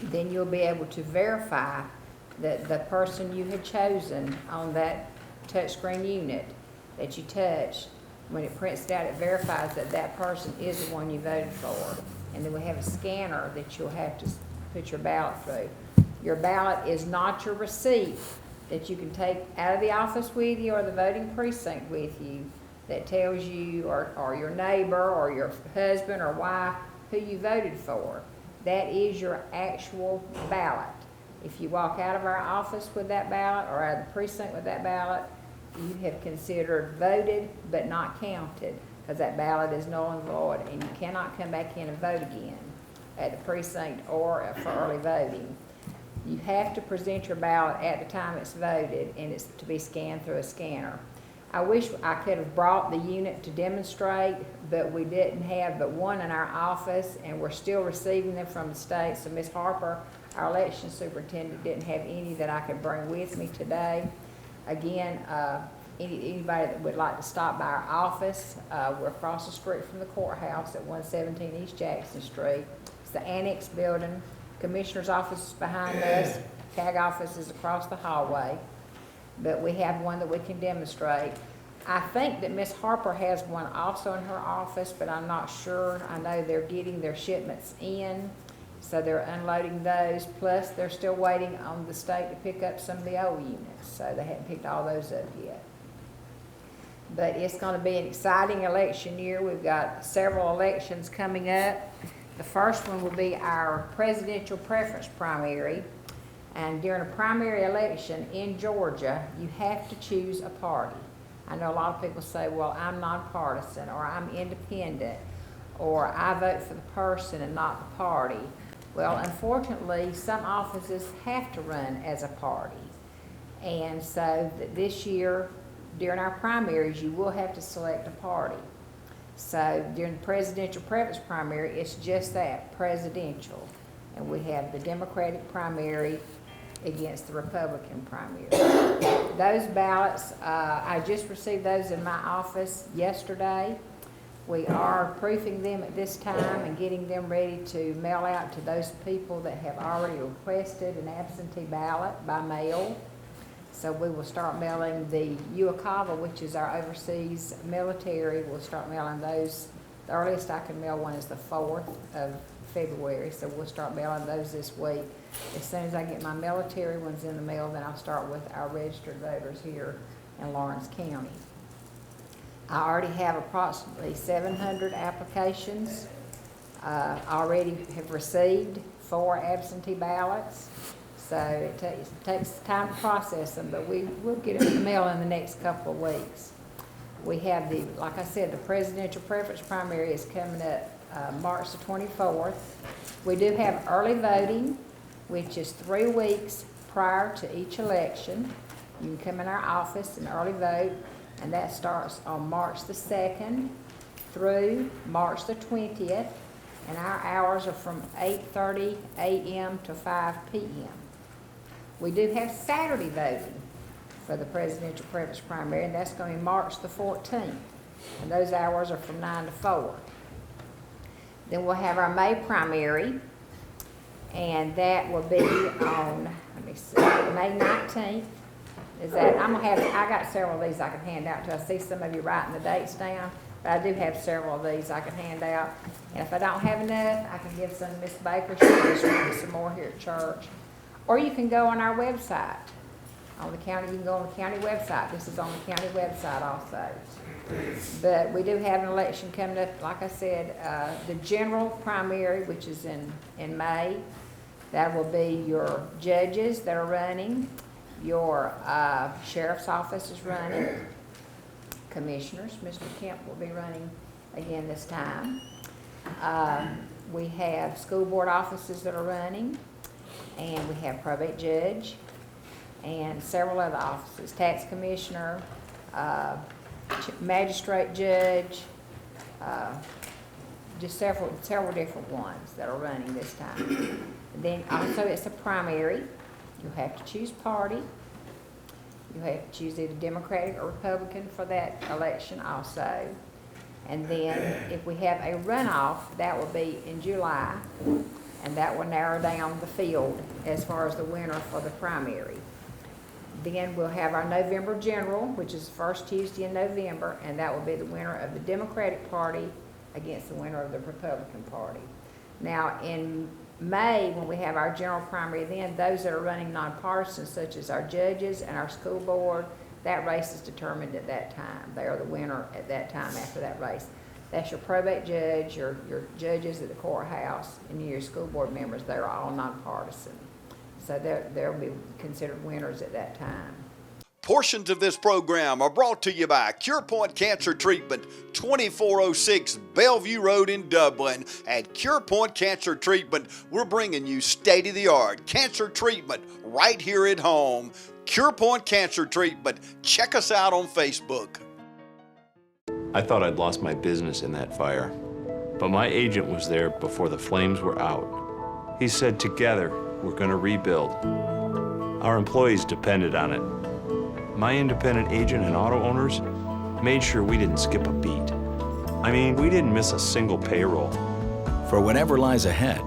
Then you'll be able to verify that the person you had chosen on that touchscreen unit that you touch, when it prints it out, it verifies that that person is the one you voted for. And then we have a scanner that you'll have to put your ballot through. Your ballot is not your receipt that you can take out of the office with you or the voting precinct with you that tells you, or your neighbor or your husband or wife, who you voted for. That is your actual ballot. If you walk out of our office with that ballot or out of the precinct with that ballot, you have considered voted but not counted, because that ballot is null and void, and you cannot come back in and vote again at the precinct or for early voting. You have to present your ballot at the time it's voted, and it's to be scanned through a scanner. I wish I could have brought the unit to demonstrate, but we didn't have but one in our office, and we're still receiving them from the state. So Ms. Harper, our election superintendent, didn't have any that I could bring with me today. Again, anybody that would like to stop by our office, we're across the street from the courthouse at 117 East Jackson Street. It's the annex building. Commissioner's office is behind us. CAG office is across the hallway. But we have one that we can demonstrate. I think that Ms. Harper has one also in her office, but I'm not sure. I know they're getting their shipments in, so they're unloading those. Plus, they're still waiting on the state to pick up some of the old units, so they haven't picked all those up yet. But it's going to be an exciting election year. We've got several elections coming up. The first one will be our presidential preference primary. And during a primary election in Georgia, you have to choose a party. I know a lot of people say, well, I'm nonpartisan, or I'm independent, or I vote for the person and not the party. Well, unfortunately, some offices have to run as a party. And so this year, during our primaries, you will have to select a party. So during the presidential preference primary, it's just that, presidential. And we have the Democratic primary against the Republican primary. Those ballots, I just received those in my office yesterday. We are proofing them at this time and getting them ready to mail out to those people that have already requested an absentee ballot by mail. So we will start mailing the UACAVA, which is our overseas military. We'll start mailing those. The earliest I can mail one is the 4th of February, so we'll start mailing those this week. As soon as I get my military ones in the mail, then I'll start with our registered voters here in Lawrence County. I already have approximately 700 applications. Already have received 4 absentee ballots. So it takes time to process them, but we will get them in the mail in the next couple of weeks. We have like I said, the presidential preference primary is coming up March the 24th. We do have early voting, which is 3 weeks prior to each election. You can come in our office and early vote, and that starts on March the 2nd through March the 20th, and our hours are from 8:30 a.m. to 5 p.m. We do have Saturday voting for the presidential preference primary, and that's going to be March the 14th, and those hours are from 9 to 4. Then we'll have our May primary, and that will be on, let me see, May 19th. Is that, I got several of these I can hand out to. I see some of you writing the dates down, but I do have several of these I can hand out. And if I don't have enough, I can give some to Miss Baker. She'll distribute some more here at church. Or you can go on our website. On the county, you can go on the county website. This is on the county website also. But we do have an election coming up, like I said, the general primary, which is in May. That will be your judges that are running, your sheriff's office is running, commissioners. Mr. Kemp will be running again this time. We have school board offices that are running, and we have probate judge and several other offices, tax commissioner, magistrate judge, just several different ones that are running this time. And then also it's a primary. You'll have to choose party. You have to choose either Democratic or Republican for that election also. And then if we have a runoff, that will be in July, and that will narrow down the field as far as the winner for the primary. Then we'll have our November general, which is the first Tuesday in November, and that will be the winner of the Democratic Party against the winner of the Republican Party. Now in May, when we have our general primary, then those that are running nonpartisan, such as our judges and our school board, that race is determined at that time. They are the winner at that time after that race. That's your probate judge, your judges at the courthouse, and your school board members. They're all nonpartisan. So they'll be considered winners at that time. Portions of this program are brought to you by Cure Point Cancer Treatment, 2406 Bellevue Road in Dublin. At Cure Point Cancer Treatment, we're bringing you state-of-the-art cancer treatment right here at home. Cure Point Cancer Treatment. Check us out on Facebook. I thought I'd lost my business in that fire, but my agent was there before the flames were out. He said, together, we're going to rebuild. Our employees depended on it. My independent agent and auto owners made sure we didn't skip a beat. I mean, we didn't miss a single payroll. For whatever lies ahead,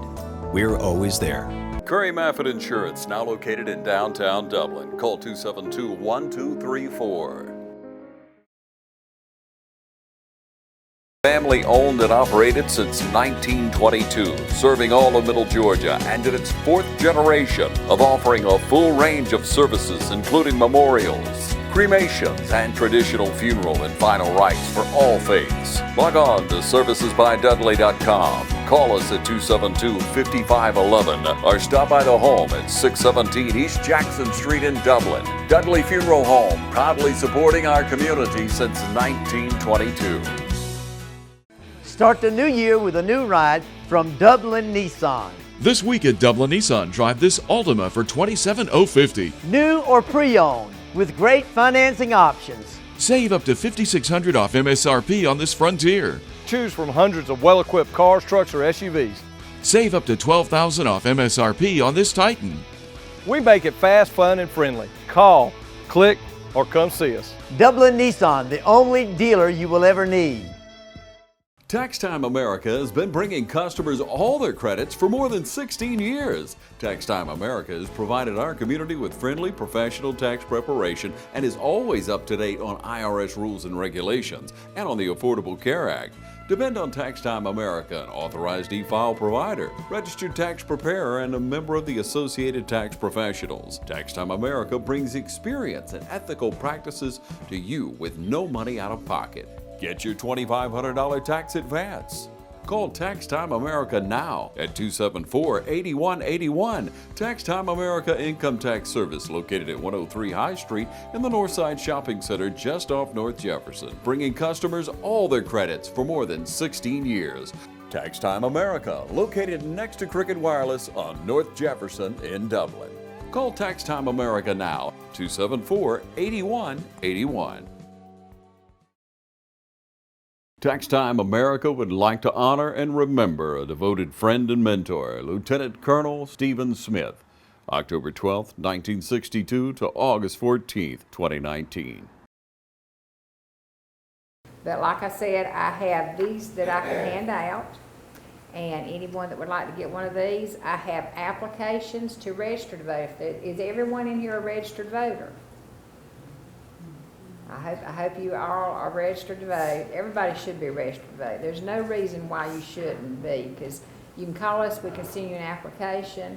we're always there. Curry Maffett Insurance, now located in downtown Dublin. Call 272-1234. Family owned and operated since 1922, serving all of Middle Georgia and in its 4th generation of offering a full range of services including memorials, cremations, and traditional funeral and final rites for all faiths. Log on to servicesbydudley.com. Call us at 272-5511 or stop by the home at 617 East Jackson Street in Dublin. Dudley Funeral Home, proudly supporting our community since 1922. Start the new year with a new ride from Dublin Nissan. This week at Dublin Nissan, drive this Altima for $27,050. New or pre-owned with great financing options. Save up to $5,600 off MSRP on this Frontier. Choose from hundreds of well-equipped cars, trucks, or SUVs. Save up to $12,000 off MSRP on this Titan. We make it fast, fun, and friendly. Call, click, or come see us. Dublin Nissan, the only dealer you will ever need. Tax Time America has been bringing customers all their credits for more than 16 years. Tax Time America has provided our community with friendly, professional tax preparation and is always up to date on IRS rules and regulations and on the Affordable Care Act. Depend on Tax Time America, an authorized e-file provider, registered tax preparer, and a member of the Associated Tax Professionals. Tax Time America brings experience and ethical practices to you with no money out of pocket. Get your $2,500 tax advance. Call Tax Time America now at 274-8181. Tax Time America Income Tax Service, located at 103 High Street in the Northside Shopping Center just off North Jefferson, bringing customers all their credits for more than 16 years. Tax Time America, located next to Cricket Wireless on North Jefferson in Dublin. Call Tax Time America now, 274-8181. Tax Time America would like to honor and remember a devoted friend and mentor, Lieutenant Colonel Stephen Smith, October 12, 1962 to August 14, 2019. But like I said, I have these that I can hand out, and anyone that would like to get one of these, I have applications to register to vote. Is everyone in here a registered voter? I hope you all are registered to vote. Everybody should be registered to vote. There's no reason why you shouldn't be, because you can call us, we can send you an application.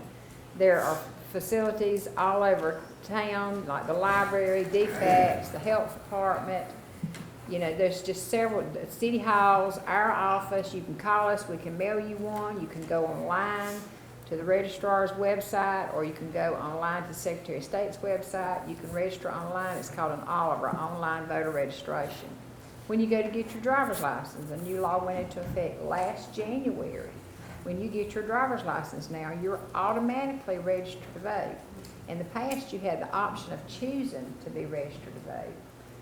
There are facilities all over town, like the library, DFAX, the health department. You know, there's just several, city halls, our office. You can call us, we can mail you one. You can go online to the registrar's website, or you can go online to the Secretary of State's website. You can register online. It's called an Oliver, Online Voter Registration. When you go to get your driver's license, a new law went into effect last January. When you get your driver's license now, you're automatically registered to vote. In the past, you had the option of choosing to be registered to vote.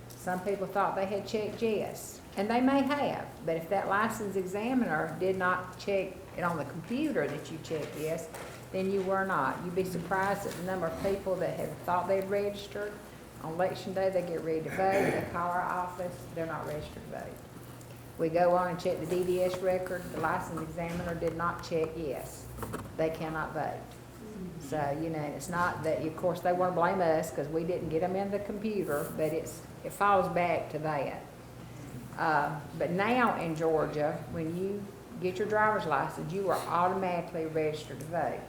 Some people thought they had checked yes, and they may have, but if that license examiner did not check it on the computer that you checked yes, then you were not. You'd be surprised at the number of people that have thought they'd registered. On election day, they get ready to vote, they call our office, they're not registered to vote. We go on and check the DDS record. The license examiner did not check yes. They cannot vote. So, you know, it's not that, of course, they want to blame us because we didn't get them in the computer, but it falls back to that. But now in Georgia, when you get your driver's license, you are automatically registered to vote.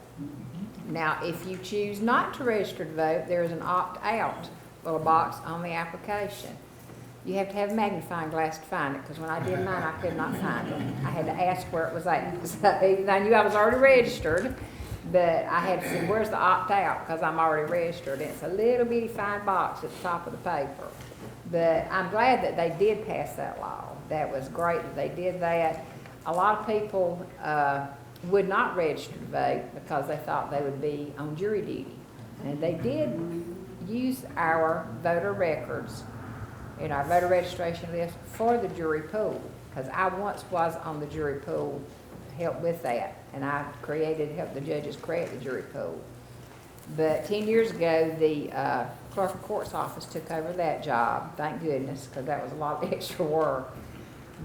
Now, if you choose not to register to vote, there is an opt-out little box on the application. You have to have a magnifying glass to find it, because when I did mine, I could not find it. I had to ask where it was at. So even though I knew I was already registered, but I had to say, where's the opt-out, because I'm already registered. And it's a little bitty fine box at the top of the paper. But I'm glad that they did pass that law. That was great that they did that. A lot of people would not register to vote because they thought they would be on jury duty. And they did use our voter records in our voter registration list for the jury pool, because I once was on the jury pool to help with that, and I helped the judges create the jury pool. But 10 years ago, the clerk of court's office took over that job, thank goodness, because that was a lot of extra work.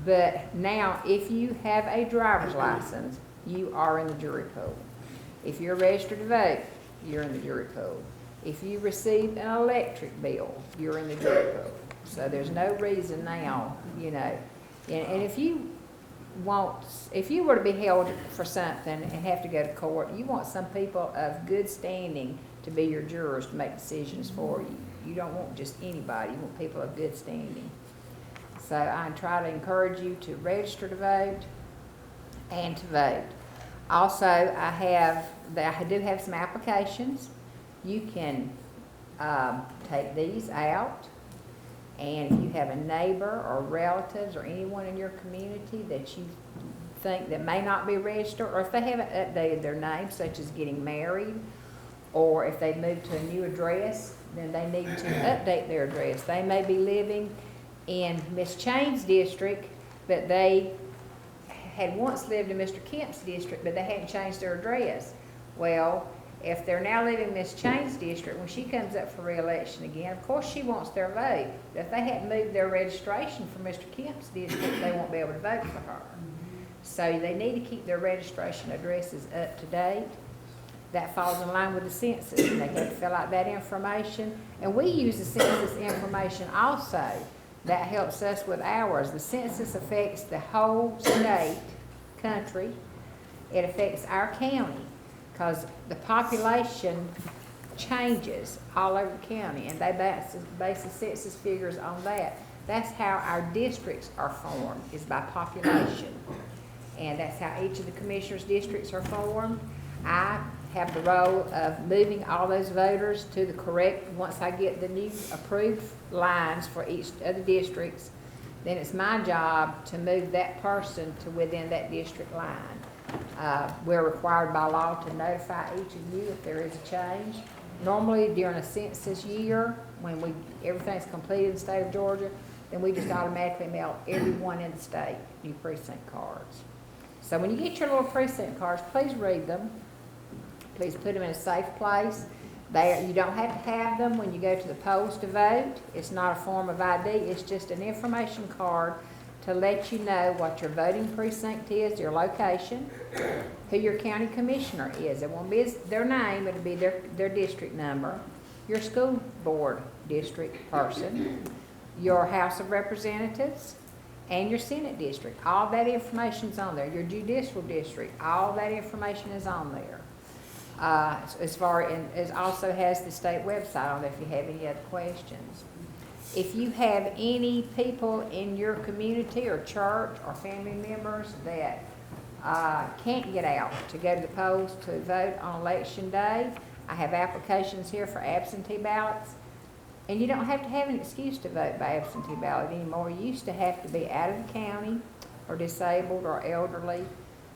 But now, if you have a driver's license, you are in the jury pool. If you're registered to vote, you're in the jury pool. If you receive an electric bill, you're in the jury pool. So there's no reason now, you know. And if you were to be held for something and have to go to court, you want some people of good standing to be your jurors to make decisions for you. You don't want just anybody. You want people of good standing. So I try to encourage you to register to vote and to vote. Also, I do have some applications. You can take these out, and if you have a neighbor or relatives or anyone in your community that you think that may not be registered, or if they haven't updated their name, such as getting married, or if they've moved to a new address, then they need to update their address. They may be living in Miss Chain's district, but they had once lived in Mr. Kemp's district, but they hadn't changed their address. Well, if they're now living in Miss Chain's district, when she comes up for re-election again, of course she wants their vote. But if they hadn't moved their registration from Mr. Kemp's district, they won't be able to vote for her. So they need to keep their registration addresses up to date. That falls in line with the census. They have to fill out that information. And we use the census information also. That helps us with ours. The census affects the whole state, country. It affects our county because the population changes all over the county, and they base the census figures on that. That's how our districts are formed, is by population. And that's how each of the commissioners' districts are formed. I have the role of moving all those voters to the correct, once I get the new approved lines for each of the districts, then it's my job to move that person to within that district line. We're required by law to notify each of you if there is a change. Normally during a census year, when everything's completed in the state of Georgia, then we just automatically mail everyone in the state new precinct cards. So when you get your little precinct cards, please read them. Please put them in a safe place. You don't have to have them when you go to the polls to vote. It's not a form of ID. It's just an information card to let you know what your voting precinct is, your location, who your county commissioner is. It won't be their name, it'll be their district number, your school board district person, your House of Representatives, and your Senate district. All that information's on there. Your judicial district, all that information is on there. As far as also has the state website on there if you have any other questions. If you have any people in your community or church or family members that can't get out to go to the polls to vote on election day, I have applications here for absentee ballots. And you don't have to have an excuse to vote by absentee ballot anymore. You used to have to be out of the county or disabled or elderly,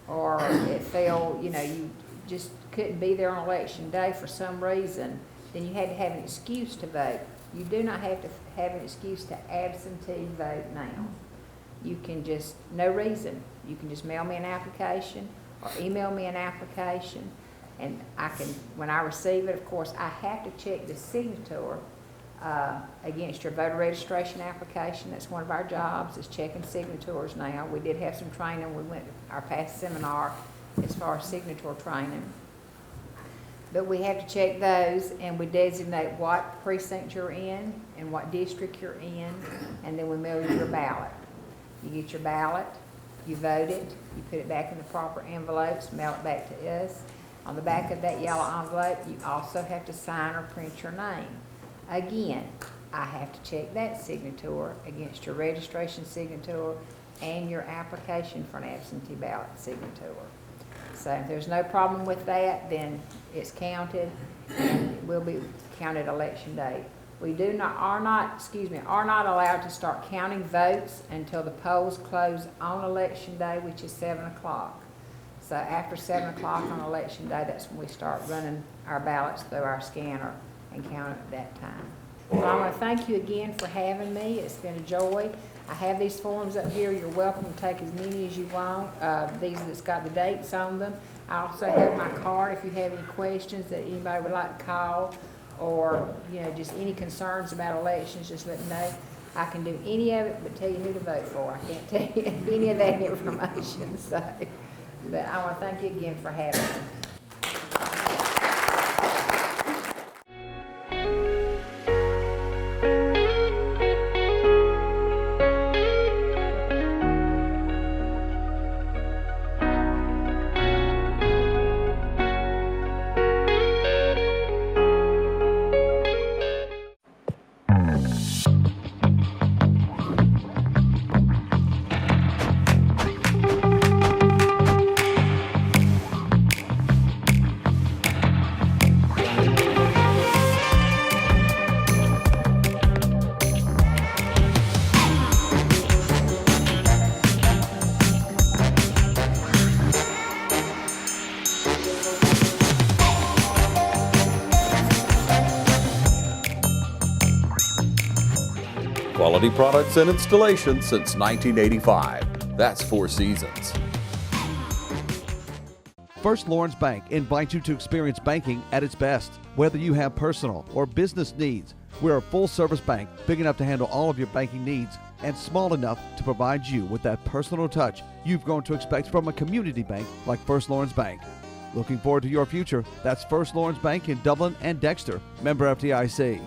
or it fell, you just couldn't be there on election day for some reason, then you had to have an excuse to vote. You do not have to have an excuse to absentee vote now. You can just, no reason, you can just mail me an application or email me an application, and I can, when I receive it, of course, I have to check the signature against your voter registration application. That's one of our jobs, is checking signatures now. We did have some training. We went to our past seminar as far as signature training. But we have to check those, and we designate what precinct you're in and what district you're in, and then we mail you your ballot. You get your ballot, you vote it, you put it back in the proper envelopes, mail it back to us. On the back of that yellow envelope, you also have to sign or print your name. Again, I have to check that signature against your registration signature and your application for an absentee ballot signature. So if there's no problem with that, then it's counted and it will be counted election day. We are not allowed to start counting votes until the polls close on election day, which is 7 o'clock. So after 7 o'clock on election day, that's when we start running our ballots through our scanner and count it at that time. So I want to thank you again for having me. It's been a joy. I have these forms up here. You're welcome to take as many as you want. These that's got the dates on them. I also have my card if you have any questions that anybody would like to call, or just any concerns about elections, just let me know. I can do any of it but tell you who to vote for. I can't tell you any of that information. So, but I want to thank you again for having me. quality products and installation since 1985. That's 4 Seasons. First Lawrence Bank invites you to experience banking at its best. Whether you have personal or business needs, we're a full-service bank big enough to handle all of your banking needs and small enough to provide you with that personal touch you've grown to expect from a community bank like First Lawrence Bank. Looking forward to your future. That's First Lawrence Bank in Dublin and Dexter, member FDIC.